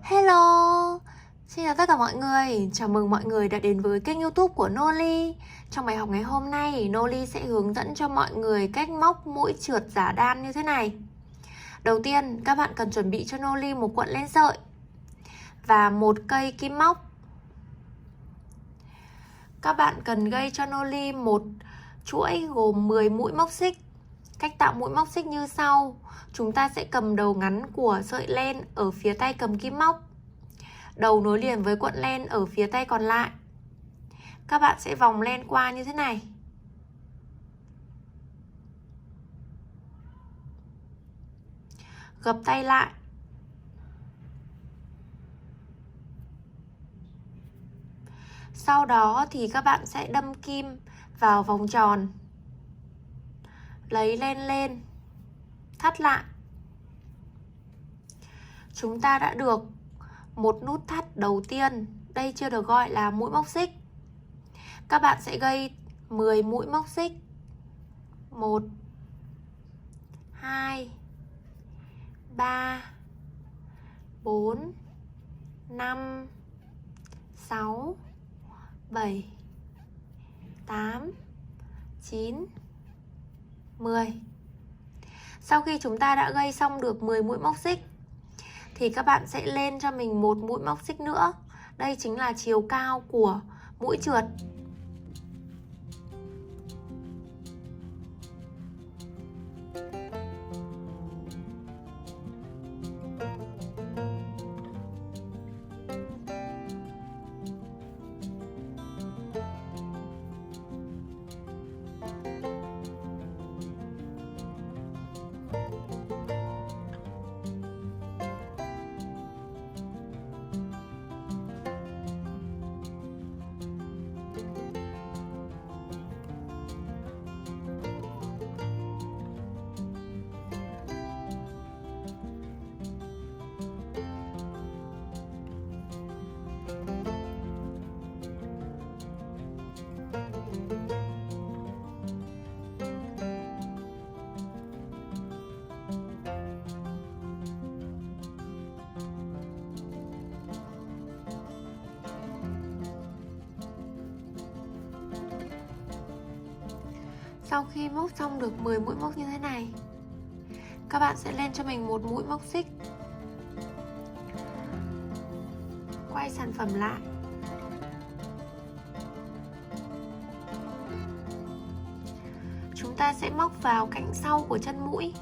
Hello, xin chào tất cả mọi người. Chào mừng mọi người đã đến với kênh YouTube của Noli. Trong bài học ngày hôm nay, Noli sẽ hướng dẫn cho mọi người cách móc mũi trượt giả đan như thế này. Đầu tiên, các bạn cần chuẩn bị cho Noli một cuộn len sợi và một cây kim móc. Các bạn cần gây cho Noli một chuỗi gồm 10 mũi móc xích. Cách tạo mũi móc xích như sau. Chúng ta sẽ cầm đầu ngắn của sợi len ở phía tay cầm kim móc, đầu nối liền với cuộn len ở phía tay còn lại. Các bạn sẽ vòng len qua như thế này. Gập tay lại. Sau đó thì các bạn sẽ đâm kim vào vòng tròn, lấy len lên, thắt lại. Chúng ta đã được một nút thắt đầu tiên, đây chưa được gọi là mũi móc xích. Các bạn sẽ gây 10 mũi móc xích. 1 2 3 4 5 6 7 8 9 10. Sau khi chúng ta đã gây xong được 10 mũi móc xích thì các bạn sẽ lên cho mình một mũi móc xích nữa. Đây chính là chiều cao của mũi trượt. Sau khi móc xong được 10 mũi móc như thế này, các bạn sẽ lên cho mình một mũi móc xích. Quay sản phẩm lại. Chúng ta sẽ móc vào cạnh sau của chân mũi.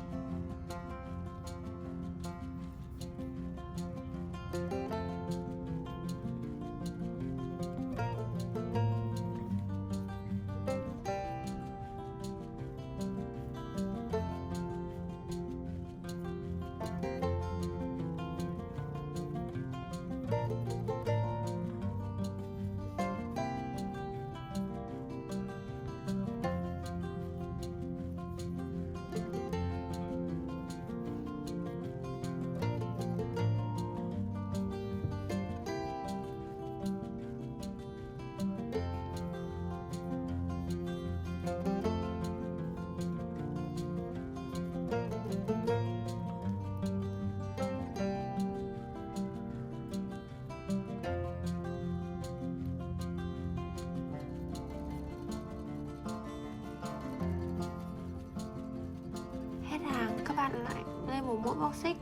Hết hàng, các bạn lại lên một mũi móc xích.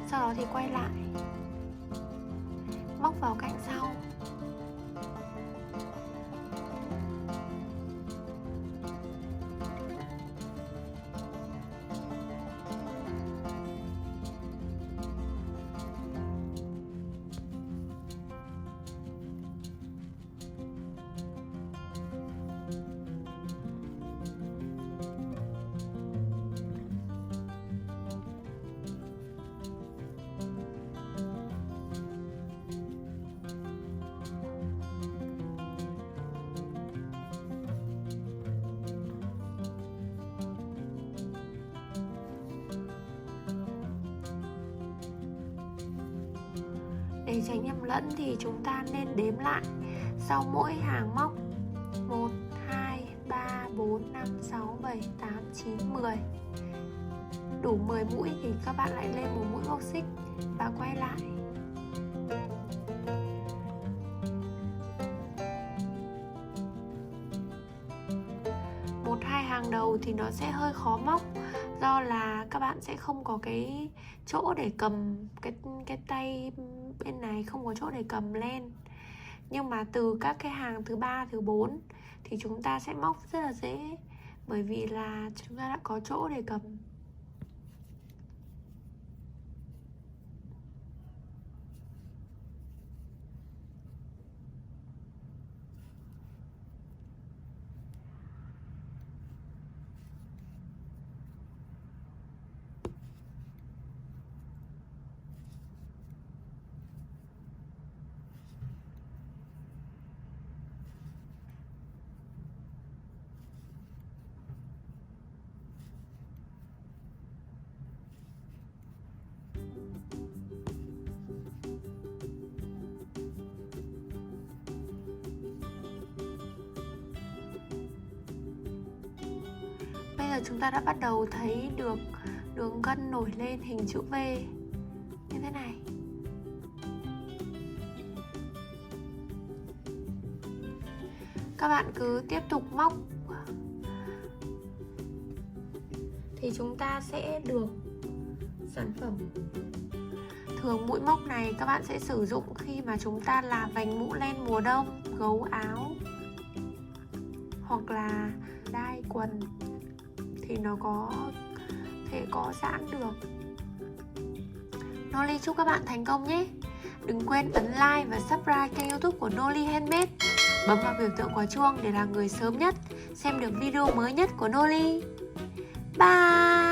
Sau đó thì quay lại, móc vào cạnh sau. Để tránh nhầm lẫn thì chúng ta nên đếm lại sau mỗi hàng móc 1, 2, 3, 4, 5, 6, 7, 8, 9, 10. Đủ 10 mũi thì các bạn lại lên một mũi móc xích và quay lại. hàng đầu thì nó sẽ hơi khó móc, do là các bạn sẽ không có cái chỗ để cầm cái tay bên này, không có chỗ để cầm lên. Nhưng mà từ các cái hàng thứ 3, thứ 4 thì chúng ta sẽ móc rất là dễ, bởi vì là chúng ta đã có chỗ để cầm. Bây giờ chúng ta đã bắt đầu thấy được đường gân nổi lên hình chữ V như thế này. Các bạn cứ tiếp tục móc thì chúng ta sẽ được sản phẩm. Thường mũi móc này các bạn sẽ sử dụng khi mà chúng ta làm vành mũ len mùa đông, gấu áo hoặc là đai quần thì nó có thể có giãn được. Noli chúc các bạn thành công nhé. Đừng quên ấn like và subscribe kênh YouTube của Noli Handmade. Bấm vào biểu tượng quả chuông để là người sớm nhất xem được video mới nhất của Noli. Bye!